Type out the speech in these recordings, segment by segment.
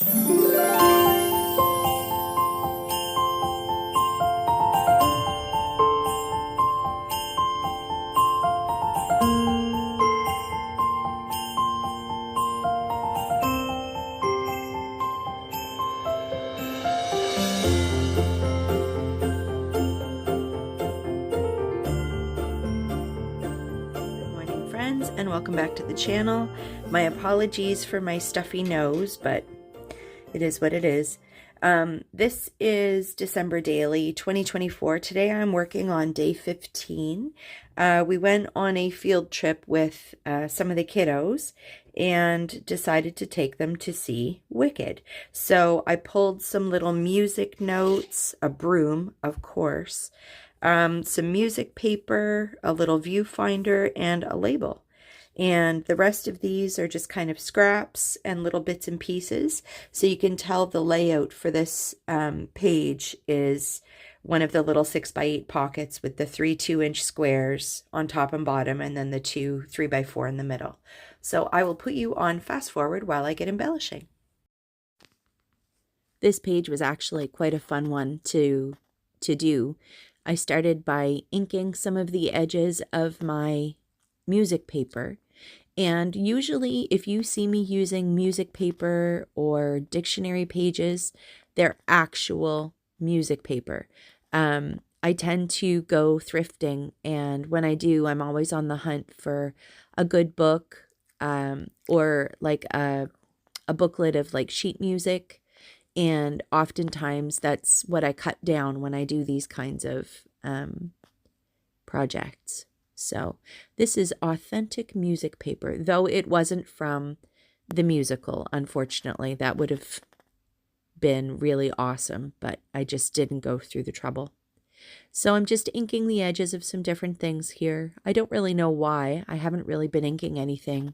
And welcome back to the channel. My apologies for my stuffy nose, but it is what it is. This is December Daily 2024. Today I'm working on day 15. We went on a field trip with some of the kiddos and decided to take them to see Wicked. So I pulled some little music notes, a broom, of course, some music paper, a little viewfinder, and a label. And the rest of these are just kind of scraps and little bits and pieces. So you can tell the layout for this page is one of the little 6x8 pockets with the 3 2-inch squares on top and bottom, and then the 2 3x4 in the middle. So I will put you on fast forward while I get embellishing. This page was actually quite a fun one to do. I started by inking some of the edges of my music paper. And usually if you see me using music paper or dictionary pages, they're actual music paper. I tend to go thrifting, and when I do, I'm always on the hunt for a good book, or like a booklet of like sheet music. And oftentimes that's what I cut down when I do these kinds of projects. So this is authentic music paper, though it wasn't from the musical, unfortunately. That would have been really awesome, but I just didn't go through the trouble. So I'm just inking the edges of some different things here. I don't really know why. I haven't really been inking anything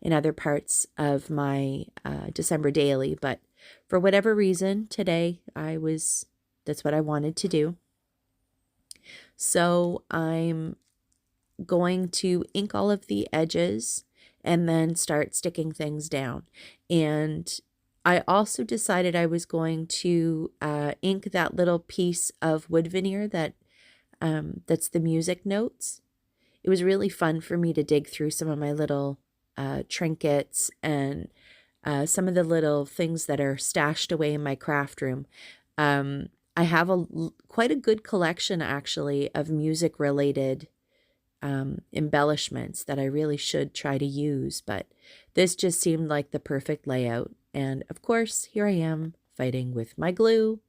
in other parts of my December daily, but for whatever reason, today that's what I wanted to do. So I'm going to ink all of the edges and then start sticking things down. And I also decided I was going to ink that little piece of wood veneer that's the music notes. It was really fun for me to dig through some of my little trinkets and some of the little things that are stashed away in my craft room. I have quite a good collection, actually, of music related embellishments that I really should try to use, but this just seemed like the perfect layout. And of course, here I am fighting with my glue.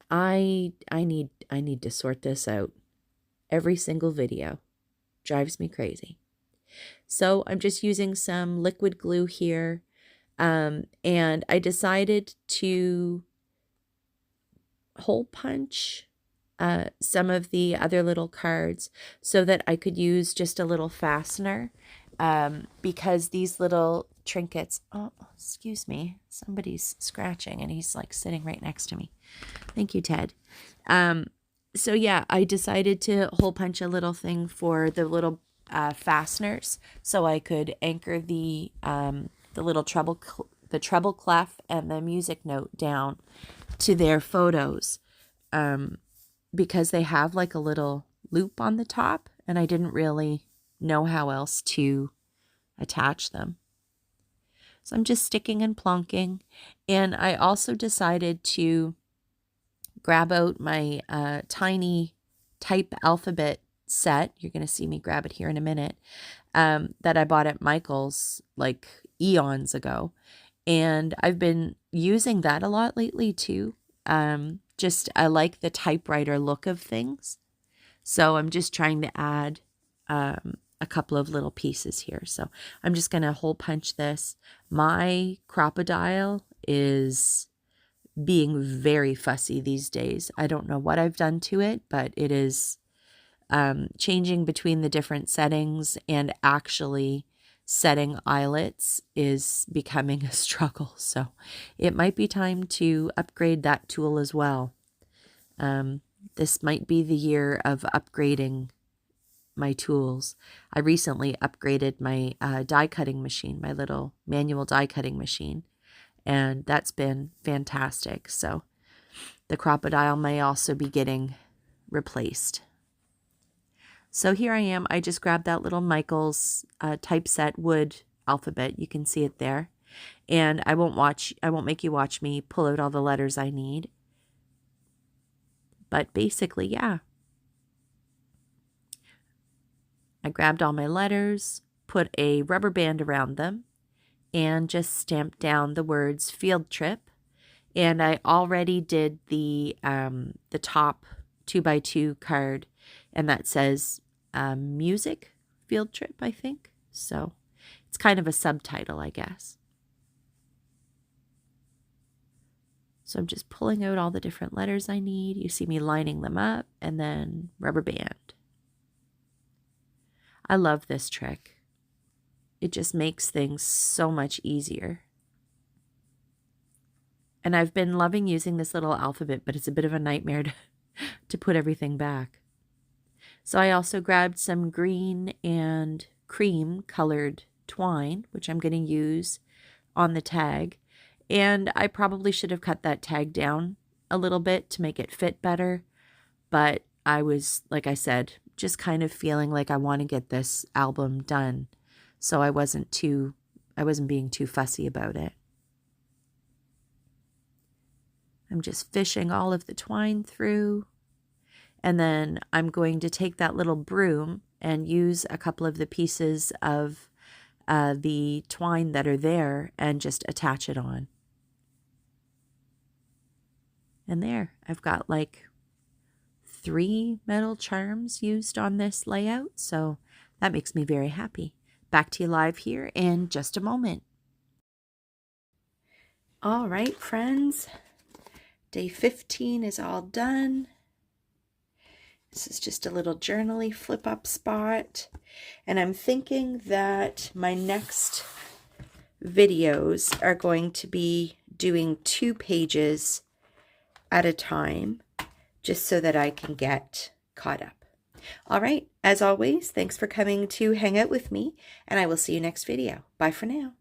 I need to sort this out. Every single video drives me crazy. So I'm just using some liquid glue here, and I decided to hole punch some of the other little cards so that I could use just a little fastener, because these little trinkets, oh, excuse me, somebody's scratching and he's like sitting right next to me. Thank you, Ted. So yeah, I decided to hole punch a little thing for the little fasteners so I could anchor the little treble clef and the music note down to their photos, because they have like a little loop on the top, and I didn't really know how else to attach them. So I'm just sticking and plonking. And I also decided to grab out my tiny type alphabet set. You're going to see me grab it here in a minute, that I bought at Michael's like eons ago. And I've been using that a lot lately too. I like the typewriter look of things. So I'm just trying to add a couple of little pieces here. So I'm just going to hole punch this. My Crop-A-Dile is being very fussy these days. I don't know what I've done to it, but it is changing between the different settings, and actually setting eyelets is becoming a struggle. So it might be time to upgrade that tool as well. This might be the year of upgrading my tools. I recently upgraded my die cutting machine, my little manual die cutting machine, and that's been fantastic. So the crocodile may also be getting replaced. So here I am. I just grabbed that little Michaels typeset wood alphabet. You can see it there. And I won't make you watch me pull out all the letters I need. But basically, yeah. I grabbed all my letters, put a rubber band around them, and just stamped down the words field trip. And I already did the top 2x2 card, and that says music field trip, I think. So it's kind of a subtitle, I guess. So I'm just pulling out all the different letters I need. You see me lining them up, and then rubber band. I love this trick. It just makes things so much easier. And I've been loving using this little alphabet, but it's a bit of a nightmare to put everything back. So I also grabbed some green and cream colored twine, which I'm going to use on the tag. And I probably should have cut that tag down a little bit to make it fit better. But I was, like I said, just kind of feeling like I want to get this album done. So I wasn't being too fussy about it. I'm just fishing all of the twine through. And then I'm going to take that little broom and use a couple of the pieces of the twine that are there and just attach it on. And there, I've got like 3 metal charms used on this layout. So that makes me very happy. Back to you live here in just a moment. All right, friends. Day 15 is all done. This is just a little journaly flip up spot. And I'm thinking that my next videos are going to be doing 2 pages at a time, just so that I can get caught up. All right, as always, thanks for coming to hang out with me, and I will see you next video. Bye for now.